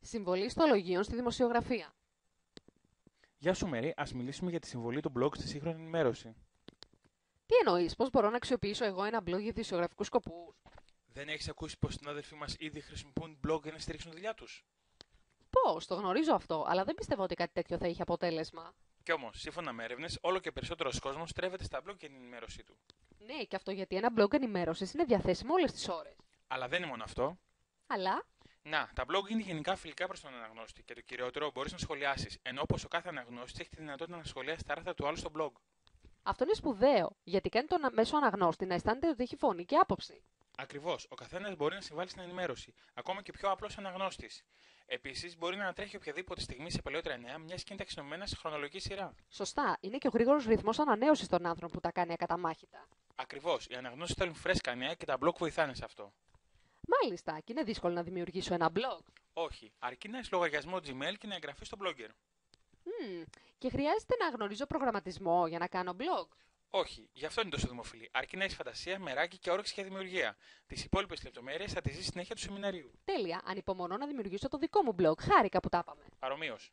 Συμβολή ιστολογίων στη δημοσιογραφία. Γεια σου, Μέρη. Ας μιλήσουμε για τη συμβολή του blog στη σύγχρονη ενημέρωση. Τι εννοείς, πώς μπορώ να αξιοποιήσω εγώ ένα blog για ειδησιογραφικούς σκοπούς? Δεν έχεις ακούσει πως οι συνάδελφοί μας ήδη χρησιμοποιούν blog για να στηρίξουν τη δουλειά τους? Πώς, το γνωρίζω αυτό, αλλά δεν πιστεύω ότι κάτι τέτοιο θα είχε αποτέλεσμα. Κι όμως, σύμφωνα με έρευνες, όλο και περισσότερος κόσμος στρέφεται στα blog για την ενημέρωσή του. Ναι, και αυτό γιατί ένα blog ενημέρωσης είναι διαθέσιμο όλες τις ώρες. Αλλά δεν είναι μόνο αυτό. Αλλά, Να, τα blog είναι γενικά φιλικά προς τον αναγνώστη και το κυριότερο μπορείς να σχολιάσεις, ενώ όπως ο κάθε αναγνώστης έχει τη δυνατότητα να σχολιάσει τα άρθρα του άλλου στο blog. αυτό είναι σπουδαίο, γιατί κάνει τον μέσο αναγνώστη να αισθάνεται ότι έχει φωνή και άποψη. Ακριβώς, ο καθένας μπορεί να συμβάλλει στην ενημέρωση, ακόμα και πιο απλός αναγνώστης. Επίσης, μπορεί να ανατρέχει οποιαδήποτε στιγμή σε παλαιότερα νέα, μιας και είναι ταξινομημένα σε χρονολογική σειρά. Σωστά, είναι και ο γρήγορος ρυθμός ανανέωσης των άνθρωπων που τα κάνει ακαταμάχητα. Ακριβώς, οι αναγνώστες θέλουν φρέσκα νέα και τα blog βοηθάνε σε αυτό. Μάλιστα, και είναι δύσκολο να δημιουργήσω ένα blog. Όχι, αρκεί να έχει λογαριασμό Gmail και να εγγραφεί στο blogger. Και χρειάζεται να γνωρίζω προγραμματισμό για να κάνω blog. Όχι, γι' αυτό είναι τόσο δημοφιλή. Αρκεί να έχει φαντασία, μεράκι και όρεξη για δημιουργία. Τις υπόλοιπες λεπτομέρειες θα τις δεις στη συνέχεια του σεμιναρίου. Τέλεια, ανυπομονώ να δημιουργήσω το δικό μου blog. Χάρηκα που τα είπαμε. Παρομοίως.